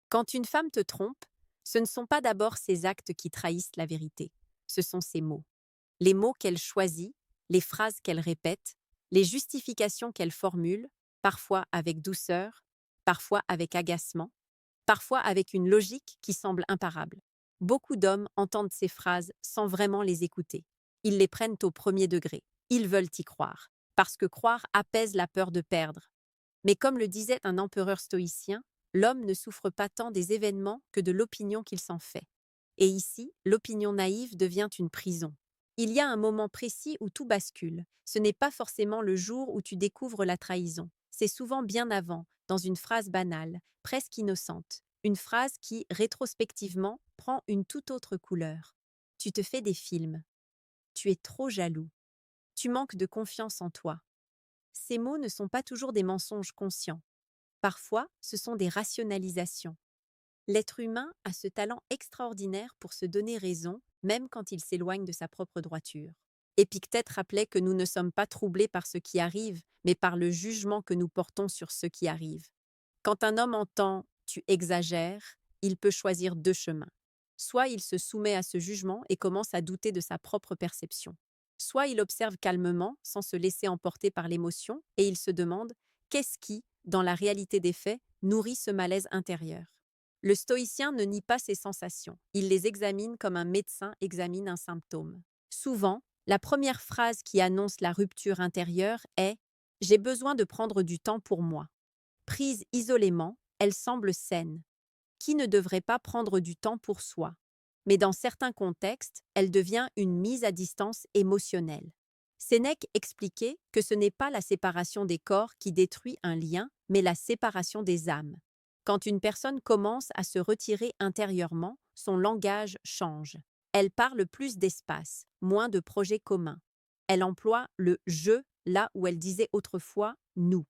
Quand une femme te trompe, ce ne sont pas d'abord ses actes qui trahissent la vérité, ce sont ses mots. Les mots qu'elle choisit, les phrases qu'elle répète, les justifications qu'elle formule, parfois avec douceur, parfois avec agacement, parfois avec une logique qui semble imparable. Beaucoup d'hommes entendent ces phrases sans vraiment les écouter. Ils les prennent au premier degré. Ils veulent y croire, parce que croire apaise la peur de perdre. Mais comme le disait un empereur stoïcien, l'homme ne souffre pas tant des événements que de l'opinion qu'il s'en fait. Et ici, l'opinion naïve devient une prison. Il y a un moment précis où tout bascule. Ce n'est pas forcément le jour où tu découvres la trahison. C'est souvent bien avant, dans une phrase banale, presque innocente. Une phrase qui, rétrospectivement, prend une toute autre couleur. Tu te fais des films. Tu es trop jaloux. Tu manques de confiance en toi. Ces mots ne sont pas toujours des mensonges conscients. Parfois, ce sont des rationalisations. L'être humain a ce talent extraordinaire pour se donner raison, même quand il s'éloigne de sa propre droiture. Épictète rappelait que nous ne sommes pas troublés par ce qui arrive, mais par le jugement que nous portons sur ce qui arrive. Quand un homme entend « tu exagères », il peut choisir deux chemins. Soit il se soumet à ce jugement et commence à douter de sa propre perception. Soit il observe calmement, sans se laisser emporter par l'émotion, et il se demande « qu'est-ce qui, dans la réalité des faits, nourrit ce malaise intérieur ?» Le stoïcien ne nie pas ses sensations, il les examine comme un médecin examine un symptôme. Souvent, la première phrase qui annonce la rupture intérieure est « j'ai besoin de prendre du temps pour moi ». Prise isolément, elle semble saine. Qui ne devrait pas prendre du temps pour soi? Mais dans certains contextes, elle devient une mise à distance émotionnelle. Sénèque expliquait que ce n'est pas la séparation des corps qui détruit un lien, mais la séparation des âmes. Quand une personne commence à se retirer intérieurement, son langage change. Elle parle plus d'espace, moins de projets communs. Elle emploie le je là où elle disait autrefois nous.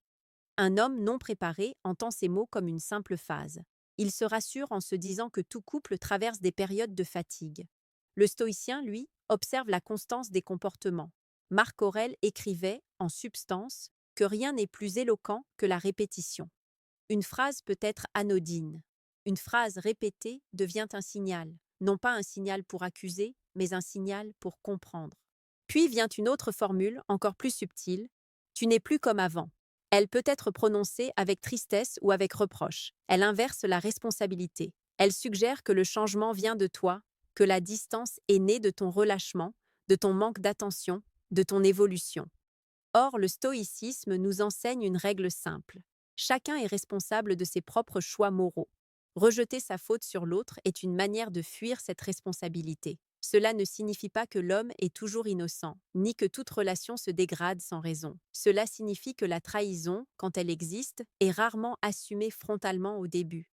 Un homme non préparé entend ces mots comme une simple phase. Il se rassure en se disant que tout couple traverse des périodes de fatigue. Le stoïcien, lui, observe la constance des comportements. Marc Aurèle écrivait, en substance, que rien n'est plus éloquent que la répétition. Une phrase peut être anodine. Une phrase répétée devient un signal, non pas un signal pour accuser, mais un signal pour comprendre. Puis vient une autre formule, encore plus subtile. Tu n'es plus comme avant. Elle peut être prononcée avec tristesse ou avec reproche. Elle inverse la responsabilité. Elle suggère que le changement vient de toi, que la distance est née de ton relâchement, de ton manque d'attention, de ton évolution. Or, le stoïcisme nous enseigne une règle simple. Chacun est responsable de ses propres choix moraux. Rejeter sa faute sur l'autre est une manière de fuir cette responsabilité. Cela ne signifie pas que l'homme est toujours innocent, ni que toute relation se dégrade sans raison. Cela signifie que la trahison, quand elle existe, est rarement assumée frontalement au début.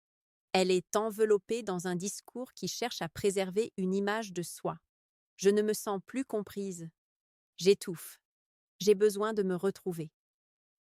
Elle est enveloppée dans un discours qui cherche à préserver une image de soi. Je ne me sens plus comprise. J'étouffe. J'ai besoin de me retrouver.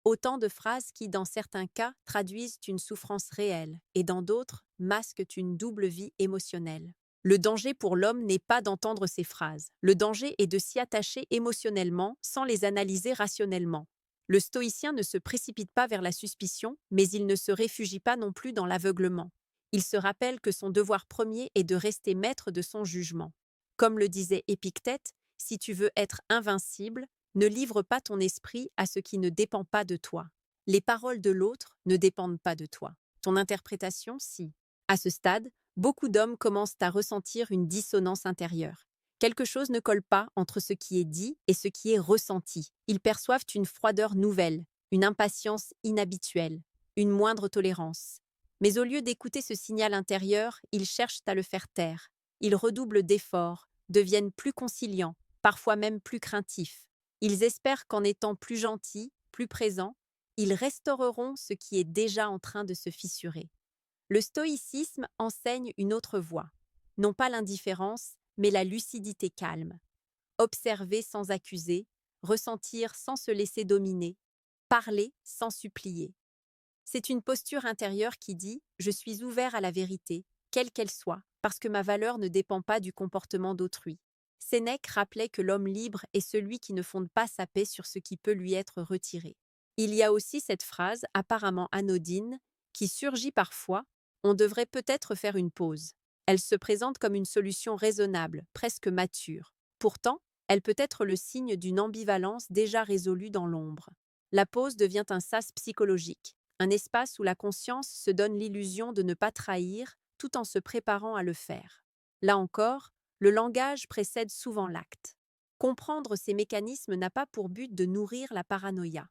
Autant de phrases qui, dans certains cas, traduisent une souffrance réelle et dans d'autres, masquent une double vie émotionnelle. Le danger pour l'homme n'est pas d'entendre ces phrases. Le danger est de s'y attacher émotionnellement sans les analyser rationnellement. Le stoïcien ne se précipite pas vers la suspicion, mais il ne se réfugie pas non plus dans l'aveuglement. Il se rappelle que son devoir premier est de rester maître de son jugement. Comme le disait Épictète, si tu veux être invincible, ne livre pas ton esprit à ce qui ne dépend pas de toi. Les paroles de l'autre ne dépendent pas de toi. Ton interprétation, si. À ce stade, beaucoup d'hommes commencent à ressentir une dissonance intérieure. Quelque chose ne colle pas entre ce qui est dit et ce qui est ressenti. Ils perçoivent une froideur nouvelle, une impatience inhabituelle, une moindre tolérance. Mais au lieu d'écouter ce signal intérieur, ils cherchent à le faire taire. Ils redoublent d'efforts, deviennent plus conciliants, parfois même plus craintifs. Ils espèrent qu'en étant plus gentils, plus présents, ils restaureront ce qui est déjà en train de se fissurer. Le stoïcisme enseigne une autre voie, non pas l'indifférence, mais la lucidité calme. Observer sans accuser, ressentir sans se laisser dominer, parler sans supplier. C'est une posture intérieure qui dit « je suis ouvert à la vérité, quelle qu'elle soit, parce que ma valeur ne dépend pas du comportement d'autrui ». Sénèque rappelait que l'homme libre est celui qui ne fonde pas sa paix sur ce qui peut lui être retiré. Il y a aussi cette phrase, apparemment anodine, qui surgit parfois On devrait peut-être faire une pause. Elle se présente comme une solution raisonnable, presque mature. Pourtant, elle peut être le signe d'une ambivalence déjà résolue dans l'ombre. La pause devient un sas psychologique, un espace où la conscience se donne l'illusion de ne pas trahir tout en se préparant à le faire. Là encore, le langage précède souvent l'acte. Comprendre ces mécanismes n'a pas pour but de nourrir la paranoïa.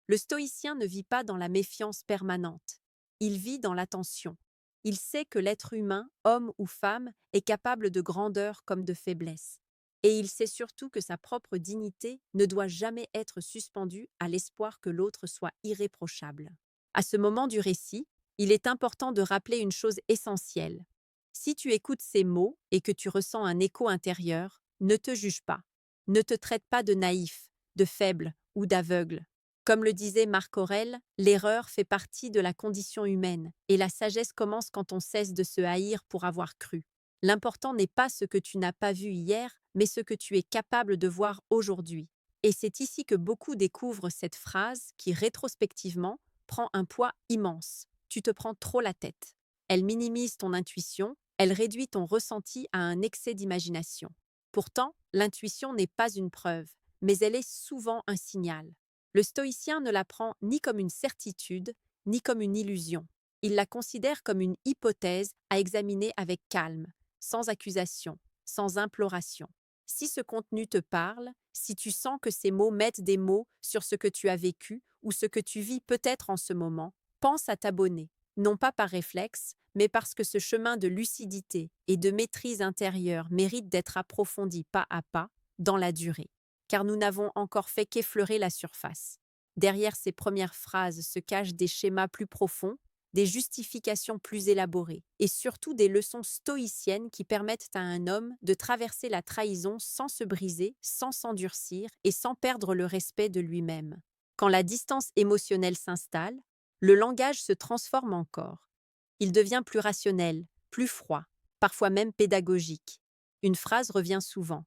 Le stoïcien ne vit pas dans la méfiance permanente. Il vit dans l'attention. Il sait que l'être humain, homme ou femme, est capable de grandeur comme de faiblesse. Et il sait surtout que sa propre dignité ne doit jamais être suspendue à l'espoir que l'autre soit irréprochable. À ce moment du récit, il est important de rappeler une chose essentielle. Si tu écoutes ces mots et que tu ressens un écho intérieur, ne te juge pas. Ne te traite pas de naïf, de faible ou d'aveugle. Comme le disait Marc Aurèle, l'erreur fait partie de la condition humaine, et la sagesse commence quand on cesse de se haïr pour avoir cru. L'important n'est pas ce que tu n'as pas vu hier, mais ce que tu es capable de voir aujourd'hui. Et c'est ici que beaucoup découvrent cette phrase qui, rétrospectivement, prend un poids immense. Tu te prends trop la tête. Elle minimise ton intuition, elle réduit ton ressenti à un excès d'imagination. Pourtant, l'intuition n'est pas une preuve, mais elle est souvent un signal. Le stoïcien ne la prend ni comme une certitude, ni comme une illusion. Il la considère comme une hypothèse à examiner avec calme, sans accusation, sans imploration. Si ce contenu te parle, si tu sens que ces mots mettent des mots sur ce que tu as vécu ou ce que tu vis peut-être en ce moment, pense à t'abonner, non pas par réflexe, mais parce que ce chemin de lucidité et de maîtrise intérieure mérite d'être approfondi pas à pas, dans la durée. Car nous n'avons encore fait qu'effleurer la surface. Derrière ces premières phrases se cachent des schémas plus profonds, des justifications plus élaborées, et surtout des leçons stoïciennes qui permettent à un homme de traverser la trahison sans se briser, sans s'endurcir et sans perdre le respect de lui-même. Quand la distance émotionnelle s'installe, le langage se transforme encore. Il devient plus rationnel, plus froid, parfois même pédagogique. Une phrase revient souvent.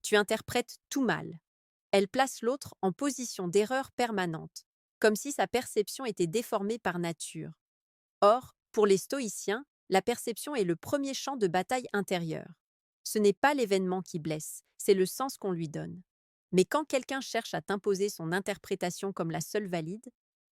Tu interprètes tout mal. Elle place l'autre en position d'erreur permanente, comme si sa perception était déformée par nature. Or, pour les stoïciens, la perception est le premier champ de bataille intérieure. Ce n'est pas l'événement qui blesse, c'est le sens qu'on lui donne. Mais quand quelqu'un cherche à t'imposer son interprétation comme la seule valide,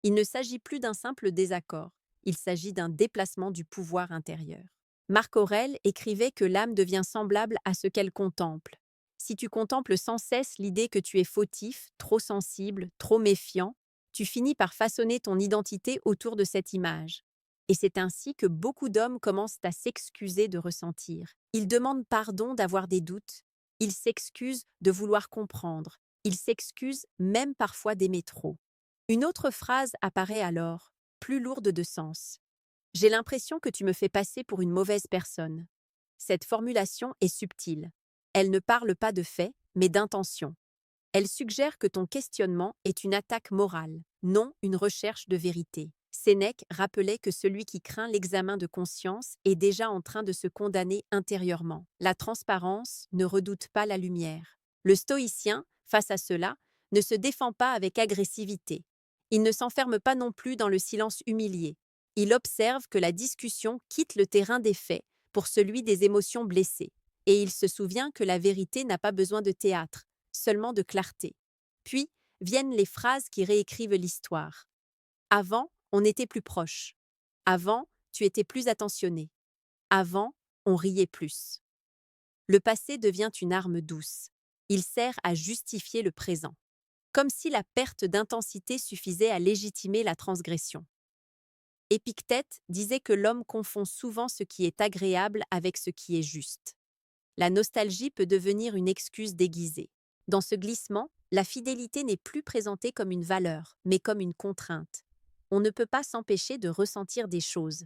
il ne s'agit plus d'un simple désaccord, il s'agit d'un déplacement du pouvoir intérieur. Marc Aurèle écrivait que l'âme devient semblable à ce qu'elle contemple. Si tu contemples sans cesse l'idée que tu es fautif, trop sensible, trop méfiant, tu finis par façonner ton identité autour de cette image. Et c'est ainsi que beaucoup d'hommes commencent à s'excuser de ressentir. Ils demandent pardon d'avoir des doutes, ils s'excusent de vouloir comprendre, ils s'excusent même parfois d'aimer trop. Une autre phrase apparaît alors, plus lourde de sens. J'ai l'impression que tu me fais passer pour une mauvaise personne. Cette formulation est subtile. Elle ne parle pas de fait, mais d'intention. Elle suggère que ton questionnement est une attaque morale, non une recherche de vérité. Sénèque rappelait que celui qui craint l'examen de conscience est déjà en train de se condamner intérieurement. La transparence ne redoute pas la lumière. Le stoïcien, face à cela, ne se défend pas avec agressivité. Il ne s'enferme pas non plus dans le silence humilié. Il observe que la discussion quitte le terrain des faits pour celui des émotions blessées. Et il se souvient que la vérité n'a pas besoin de théâtre, seulement de clarté. Puis viennent les phrases qui réécrivent l'histoire. Avant, on était plus proche. Avant, tu étais plus attentionné. Avant, on riait plus. Le passé devient une arme douce. Il sert à justifier le présent, comme si la perte d'intensité suffisait à légitimer la transgression. Épictète disait que l'homme confond souvent ce qui est agréable avec ce qui est juste. La nostalgie peut devenir une excuse déguisée. Dans ce glissement, la fidélité n'est plus présentée comme une valeur, mais comme une contrainte. On ne peut pas s'empêcher de ressentir des choses.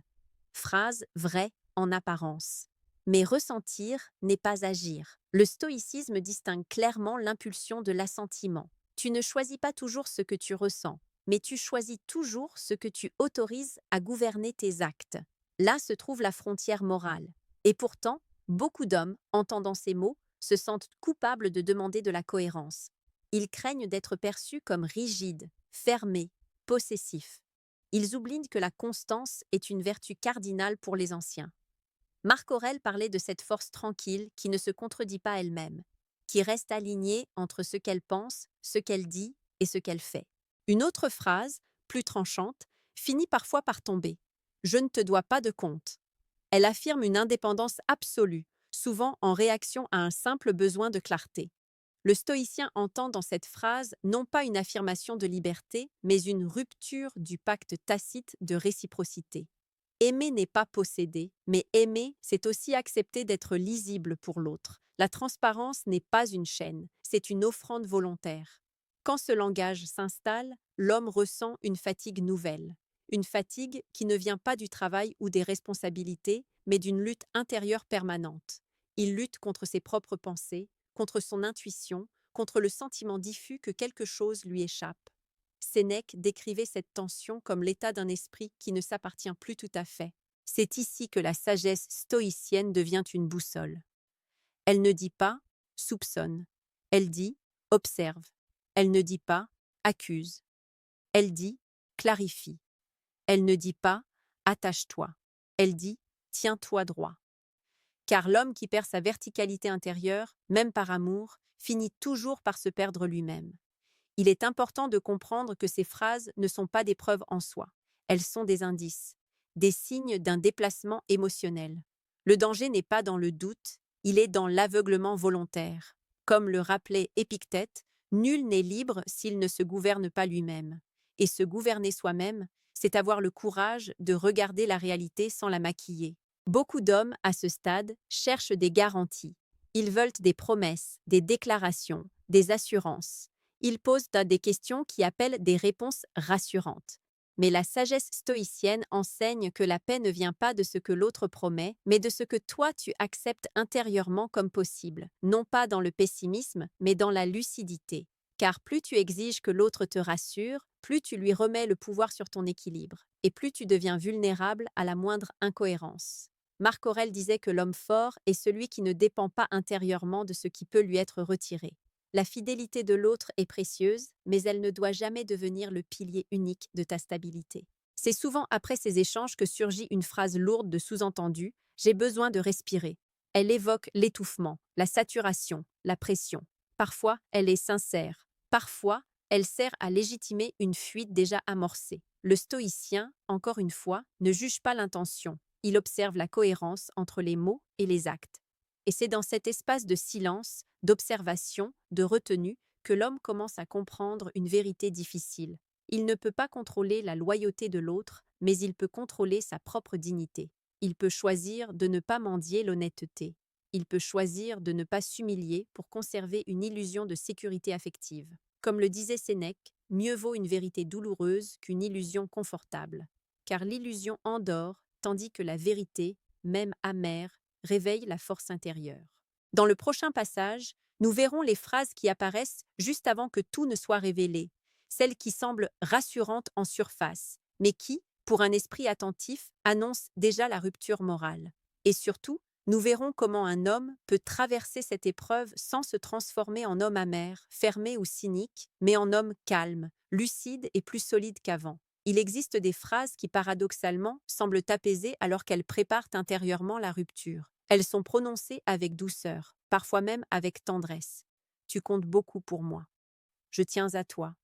Phrase vraie en apparence. Mais ressentir n'est pas agir. Le stoïcisme distingue clairement l'impulsion de l'assentiment. Tu ne choisis pas toujours ce que tu ressens, mais tu choisis toujours ce que tu autorises à gouverner tes actes. Là se trouve la frontière morale. Et pourtant, beaucoup d'hommes, entendant ces mots, se sentent coupables de demander de la cohérence. Ils craignent d'être perçus comme rigides, fermés, possessifs. Ils oublient que la constance est une vertu cardinale pour les anciens. Marc Aurèle parlait de cette force tranquille qui ne se contredit pas elle-même, qui reste alignée entre ce qu'elle pense, ce qu'elle dit et ce qu'elle fait. Une autre phrase, plus tranchante, finit parfois par tomber. Je ne te dois pas de compte. Elle affirme une indépendance absolue, souvent en réaction à un simple besoin de clarté. Le stoïcien entend dans cette phrase non pas une affirmation de liberté, mais une rupture du pacte tacite de réciprocité. Aimer n'est pas posséder, mais aimer, c'est aussi accepter d'être lisible pour l'autre. La transparence n'est pas une chaîne, c'est une offrande volontaire. Quand ce langage s'installe, l'homme ressent une fatigue nouvelle. Une fatigue qui ne vient pas du travail ou des responsabilités, mais d'une lutte intérieure permanente. Il lutte contre ses propres pensées, contre son intuition, contre le sentiment diffus que quelque chose lui échappe. Sénèque décrivait cette tension comme l'état d'un esprit qui ne s'appartient plus tout à fait. C'est ici que la sagesse stoïcienne devient une boussole. Elle ne dit pas « soupçonne », elle dit « observe », elle ne dit pas « accuse », elle dit « clarifie », elle ne dit pas « attache-toi », elle dit « tiens-toi droit ». Car l'homme qui perd sa verticalité intérieure, même par amour, finit toujours par se perdre lui-même. Il est important de comprendre que ces phrases ne sont pas des preuves en soi. Elles sont des indices, des signes d'un déplacement émotionnel. Le danger n'est pas dans le doute, il est dans l'aveuglement volontaire. Comme le rappelait Épictète, nul n'est libre s'il ne se gouverne pas lui-même. Et se gouverner soi-même, c'est avoir le courage de regarder la réalité sans la maquiller. Beaucoup d'hommes, à ce stade, cherchent des garanties. Ils veulent des promesses, des déclarations, des assurances. Ils posent des questions qui appellent des réponses rassurantes. Mais la sagesse stoïcienne enseigne que la paix ne vient pas de ce que l'autre promet, mais de ce que toi tu acceptes intérieurement comme possible, non pas dans le pessimisme, mais dans la lucidité. Car plus tu exiges que l'autre te rassure, plus tu lui remets le pouvoir sur ton équilibre, et plus tu deviens vulnérable à la moindre incohérence. Marc Aurèle disait que l'homme fort est celui qui ne dépend pas intérieurement de ce qui peut lui être retiré. La fidélité de l'autre est précieuse, mais elle ne doit jamais devenir le pilier unique de ta stabilité. C'est souvent après ces échanges que surgit une phrase lourde de sous-entendu « j'ai besoin de respirer ». Elle évoque l'étouffement, la saturation, la pression. Parfois, elle est sincère. Parfois, elle sert à légitimer une fuite déjà amorcée. Le stoïcien, encore une fois, ne juge pas l'intention. Il observe la cohérence entre les mots et les actes. Et c'est dans cet espace de silence, d'observation, de retenue, que l'homme commence à comprendre une vérité difficile. Il ne peut pas contrôler la loyauté de l'autre, mais il peut contrôler sa propre dignité. Il peut choisir de ne pas mendier l'honnêteté. Il peut choisir de ne pas s'humilier pour conserver une illusion de sécurité affective. Comme le disait Sénèque, mieux vaut une vérité douloureuse qu'une illusion confortable. Car l'illusion endort, tandis que la vérité, même amère, réveille la force intérieure. Dans le prochain passage, nous verrons les phrases qui apparaissent juste avant que tout ne soit révélé, celles qui semblent rassurantes en surface, mais qui, pour un esprit attentif, annoncent déjà la rupture morale. Et surtout, nous verrons comment un homme peut traverser cette épreuve sans se transformer en homme amer, fermé ou cynique, mais en homme calme, lucide et plus solide qu'avant. Il existe des phrases qui, paradoxalement, semblent apaiser alors qu'elles préparent intérieurement la rupture. Elles sont prononcées avec douceur, parfois même avec tendresse. Tu comptes beaucoup pour moi. Je tiens à toi.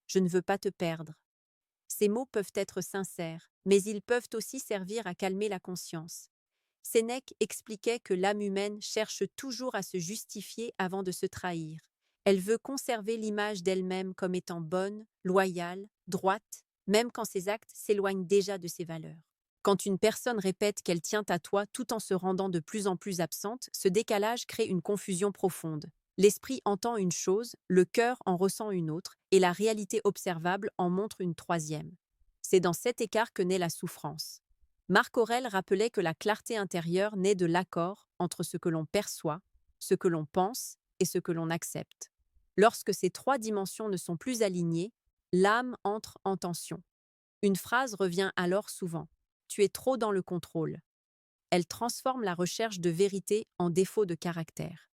Je ne veux pas te perdre. Ces mots peuvent être sincères, mais ils peuvent aussi servir à calmer la conscience. Sénèque expliquait que l'âme humaine cherche toujours à se justifier avant de se trahir. Elle veut conserver l'image d'elle-même comme étant bonne, loyale, droite, même quand ses actes s'éloignent déjà de ses valeurs. Quand une personne répète qu'elle tient à toi tout en se rendant de plus en plus absente, ce décalage crée une confusion profonde. L'esprit entend une chose, le cœur en ressent une autre, et la réalité observable en montre une troisième. C'est dans cet écart que naît la souffrance. Marc Aurèle rappelait que la clarté intérieure naît de l'accord entre ce que l'on perçoit, ce que l'on pense et ce que l'on accepte. Lorsque ces trois dimensions ne sont plus alignées, l'âme entre en tension. Une phrase revient alors souvent. Tu es trop dans le contrôle. Elle transforme la recherche de vérité en défaut de caractère.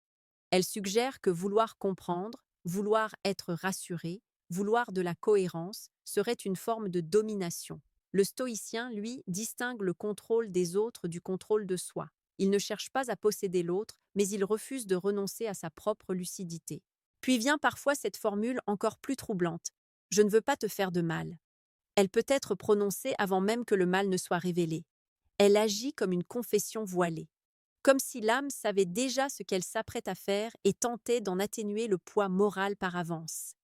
Elle suggère que vouloir comprendre, vouloir être rassuré, vouloir de la cohérence, serait une forme de domination. Le stoïcien, lui, distingue le contrôle des autres du contrôle de soi. Il ne cherche pas à posséder l'autre, mais il refuse de renoncer à sa propre lucidité. Puis vient parfois cette formule encore plus troublante. Je ne veux pas te faire de mal. Elle peut être prononcée avant même que le mal ne soit révélé. Elle agit comme une confession voilée. Comme si l'âme savait déjà ce qu'elle s'apprête à faire et tentait d'en atténuer le poids moral par avance.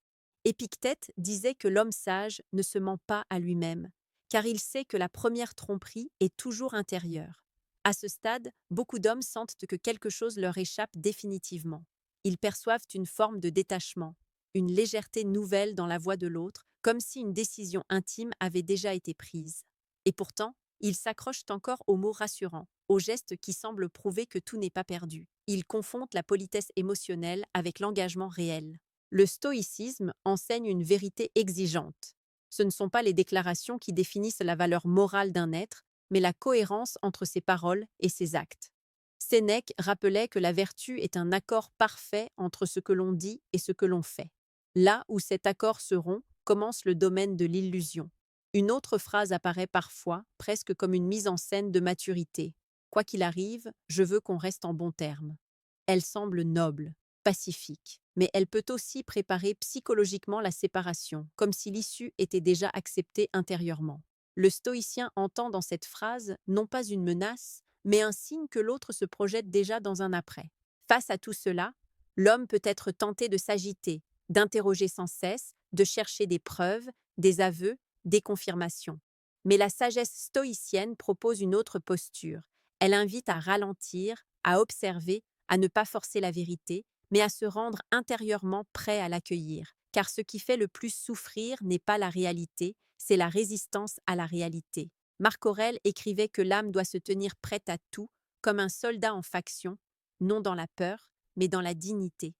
Épictète disait que l'homme sage ne se ment pas à lui-même, car il sait que la première tromperie est toujours intérieure. À ce stade, beaucoup d'hommes sentent que quelque chose leur échappe définitivement. Ils perçoivent une forme de détachement, une légèreté nouvelle dans la voix de l'autre, comme si une décision intime avait déjà été prise. Et pourtant, ils s'accrochent encore aux mots rassurants, aux gestes qui semblent prouver que tout n'est pas perdu. Ils confondent la politesse émotionnelle avec l'engagement réel. Le stoïcisme enseigne une vérité exigeante. Ce ne sont pas les déclarations qui définissent la valeur morale d'un être, mais la cohérence entre ses paroles et ses actes. Sénèque rappelait que la vertu est un accord parfait entre ce que l'on dit et ce que l'on fait. Là où cet accord se rompt, commence le domaine de l'illusion. Une autre phrase apparaît parfois, presque comme une mise en scène de maturité. Quoi qu'il arrive, je veux qu'on reste en bons termes. Elle semble noble, pacifique, mais elle peut aussi préparer psychologiquement la séparation, comme si l'issue était déjà acceptée intérieurement. Le stoïcien entend dans cette phrase non pas une menace, mais un signe que l'autre se projette déjà dans un après. Face à tout cela, l'homme peut être tenté de s'agiter, d'interroger sans cesse, de chercher des preuves, des aveux, des confirmations. Mais la sagesse stoïcienne propose une autre posture. Elle invite à ralentir, à observer, à ne pas forcer la vérité, mais à se rendre intérieurement prêt à l'accueillir. Car ce qui fait le plus souffrir n'est pas la réalité, c'est la résistance à la réalité. Marc Aurèle écrivait que l'âme doit se tenir prête à tout, comme un soldat en faction, non dans la peur, mais dans la dignité.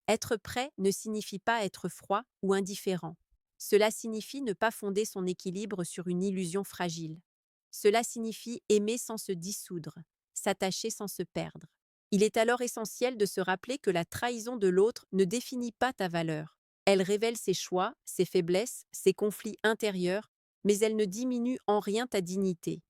Être prêt ne signifie pas être froid ou indifférent. Cela signifie ne pas fonder son équilibre sur une illusion fragile. Cela signifie aimer sans se dissoudre, s'attacher sans se perdre. Il est alors essentiel de se rappeler que la trahison de l'autre ne définit pas ta valeur. Elle révèle ses choix, ses faiblesses, ses conflits intérieurs, mais elle ne diminue en rien ta dignité.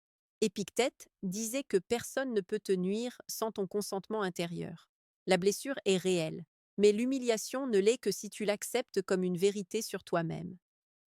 Épictète disait que personne ne peut te nuire sans ton consentement intérieur. La blessure est réelle, mais l'humiliation ne l'est que si tu l'acceptes comme une vérité sur toi-même.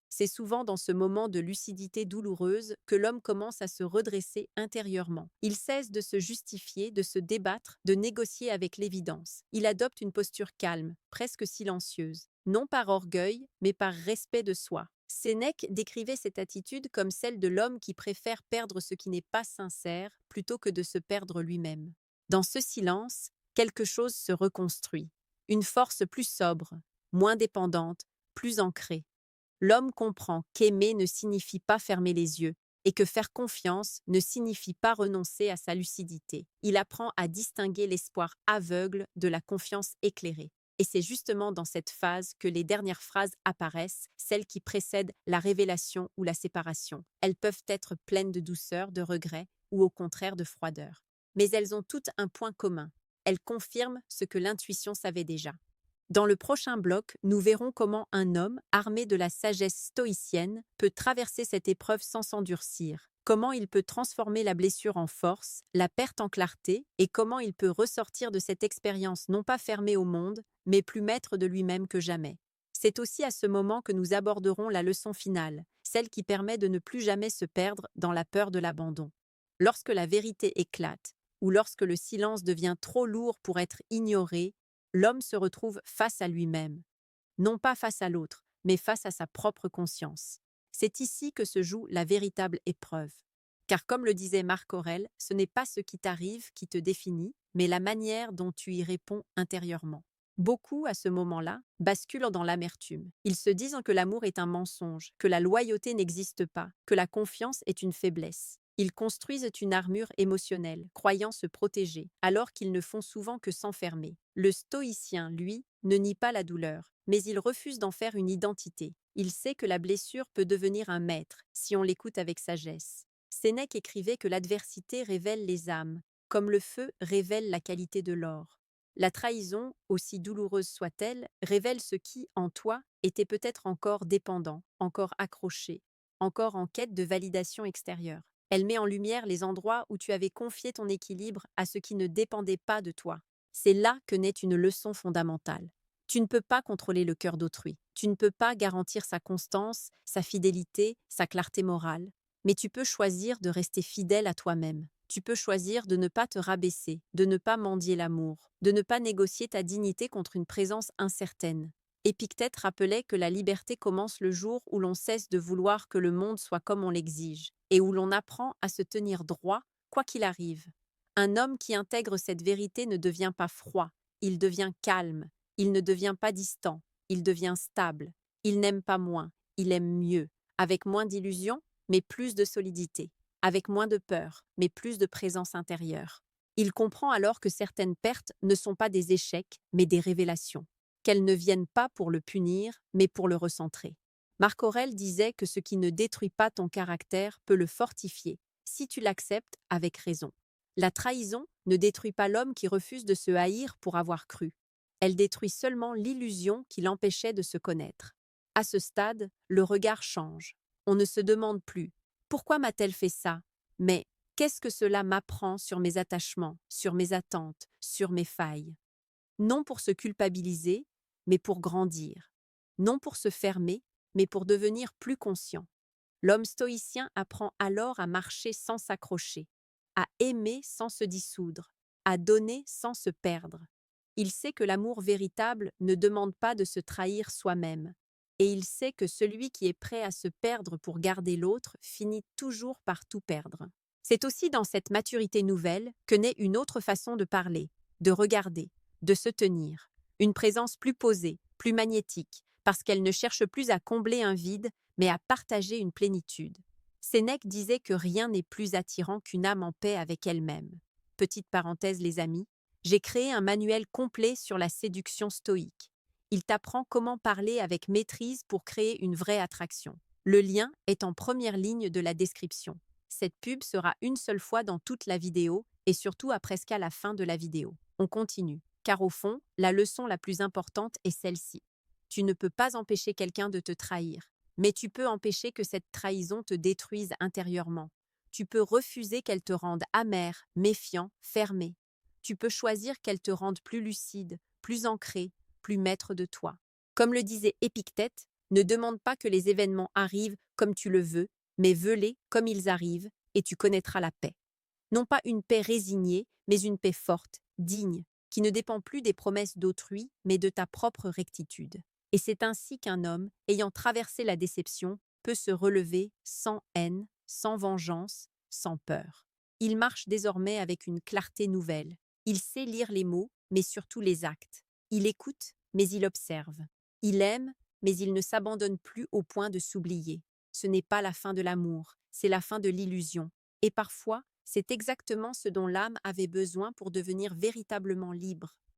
C'est souvent dans ce moment de lucidité douloureuse que l'homme commence à se redresser intérieurement. Il cesse de se justifier, de se débattre, de négocier avec l'évidence. Il adopte une posture calme, presque silencieuse, non par orgueil, mais par respect de soi. Sénèque décrivait cette attitude comme celle de l'homme qui préfère perdre ce qui n'est pas sincère plutôt que de se perdre lui-même. Dans ce silence, quelque chose se reconstruit. Une force plus sobre, moins dépendante, plus ancrée. L'homme comprend qu'aimer ne signifie pas fermer les yeux et que faire confiance ne signifie pas renoncer à sa lucidité. Il apprend à distinguer l'espoir aveugle de la confiance éclairée. Et c'est justement dans cette phase que les dernières phrases apparaissent, celles qui précèdent la révélation ou la séparation. Elles peuvent être pleines de douceur, de regret ou au contraire de froideur. Mais elles ont toutes un point commun. Elles confirment ce que l'intuition savait déjà. Dans le prochain bloc, nous verrons comment un homme, armé de la sagesse stoïcienne, peut traverser cette épreuve sans s'endurcir, comment il peut transformer la blessure en force, la perte en clarté, et comment il peut ressortir de cette expérience non pas fermé au monde, mais plus maître de lui-même que jamais. C'est aussi à ce moment que nous aborderons la leçon finale, celle qui permet de ne plus jamais se perdre dans la peur de l'abandon. Lorsque la vérité éclate, ou lorsque le silence devient trop lourd pour être ignoré, l'homme se retrouve face à lui-même, non pas face à l'autre, mais face à sa propre conscience. C'est ici que se joue la véritable épreuve. Car comme le disait Marc Aurèle, ce n'est pas ce qui t'arrive qui te définit, mais la manière dont tu y réponds intérieurement. Beaucoup, à ce moment-là, basculent dans l'amertume. Ils se disent que l'amour est un mensonge, que la loyauté n'existe pas, que la confiance est une faiblesse. Ils construisent une armure émotionnelle, croyant se protéger, alors qu'ils ne font souvent que s'enfermer. Le stoïcien, lui, ne nie pas la douleur, mais il refuse d'en faire une identité. Il sait que la blessure peut devenir un maître, si on l'écoute avec sagesse. Sénèque écrivait que l'adversité révèle les âmes, comme le feu révèle la qualité de l'or. La trahison, aussi douloureuse soit-elle, révèle ce qui, en toi, était peut-être encore dépendant, encore accroché, encore en quête de validation extérieure. Elle met en lumière les endroits où tu avais confié ton équilibre à ce qui ne dépendait pas de toi. C'est là que naît une leçon fondamentale. Tu ne peux pas contrôler le cœur d'autrui. Tu ne peux pas garantir sa constance, sa fidélité, sa clarté morale. Mais tu peux choisir de rester fidèle à toi-même. Tu peux choisir de ne pas te rabaisser, de ne pas mendier l'amour, de ne pas négocier ta dignité contre une présence incertaine. Épictète rappelait que la liberté commence le jour où l'on cesse de vouloir que le monde soit comme on l'exige, et où l'on apprend à se tenir droit, quoi qu'il arrive. Un homme qui intègre cette vérité ne devient pas froid, il devient calme, il ne devient pas distant, il devient stable, il n'aime pas moins, il aime mieux, avec moins d'illusions, mais plus de solidité, avec moins de peur, mais plus de présence intérieure. Il comprend alors que certaines pertes ne sont pas des échecs, mais des révélations, qu'elles ne viennent pas pour le punir, mais pour le recentrer. Marc Aurèle disait que ce qui ne détruit pas ton caractère peut le fortifier, si tu l'acceptes avec raison. La trahison ne détruit pas l'homme qui refuse de se haïr pour avoir cru. Elle détruit seulement l'illusion qui l'empêchait de se connaître. À ce stade, le regard change. On ne se demande plus « Pourquoi m'a-t-elle fait ça ?» mais « Qu'est-ce que cela m'apprend sur mes attachements, sur mes attentes, sur mes failles ?» Non pour se culpabiliser, mais pour grandir. Non pour se fermer, mais pour devenir plus conscient. L'homme stoïcien apprend alors à marcher sans s'accrocher, à aimer sans se dissoudre, à donner sans se perdre. Il sait que l'amour véritable ne demande pas de se trahir soi-même, et il sait que celui qui est prêt à se perdre pour garder l'autre finit toujours par tout perdre. C'est aussi dans cette maturité nouvelle que naît une autre façon de parler, de regarder, de se tenir, une présence plus posée, plus magnétique, parce qu'elle ne cherche plus à combler un vide, mais à partager une plénitude. Sénèque disait que rien n'est plus attirant qu'une âme en paix avec elle-même. Petite parenthèse les amis, j'ai créé un manuel complet sur la séduction stoïque. Il t'apprend comment parler avec maîtrise pour créer une vraie attraction. Le lien est en première ligne de la description. Cette pub sera une seule fois dans toute la vidéo et surtout à presque à la fin de la vidéo. On continue, car au fond, la leçon la plus importante est celle-ci. Tu ne peux pas empêcher quelqu'un de te trahir, mais tu peux empêcher que cette trahison te détruise intérieurement. Tu peux refuser qu'elle te rende amer, méfiant, fermé. Tu peux choisir qu'elle te rende plus lucide, plus ancré, plus maître de toi. Comme le disait Épictète, ne demande pas que les événements arrivent comme tu le veux, mais veux-les comme ils arrivent, et tu connaîtras la paix. Non pas une paix résignée, mais une paix forte, digne, qui ne dépend plus des promesses d'autrui, mais de ta propre rectitude. Et c'est ainsi qu'un homme, ayant traversé la déception, peut se relever sans haine, sans vengeance, sans peur. Il marche désormais avec une clarté nouvelle. Il sait lire les mots, mais surtout les actes. Il écoute, mais il observe. Il aime, mais il ne s'abandonne plus au point de s'oublier. Ce n'est pas la fin de l'amour, c'est la fin de l'illusion. Et parfois, c'est exactement ce dont l'âme avait besoin pour devenir véritablement libre.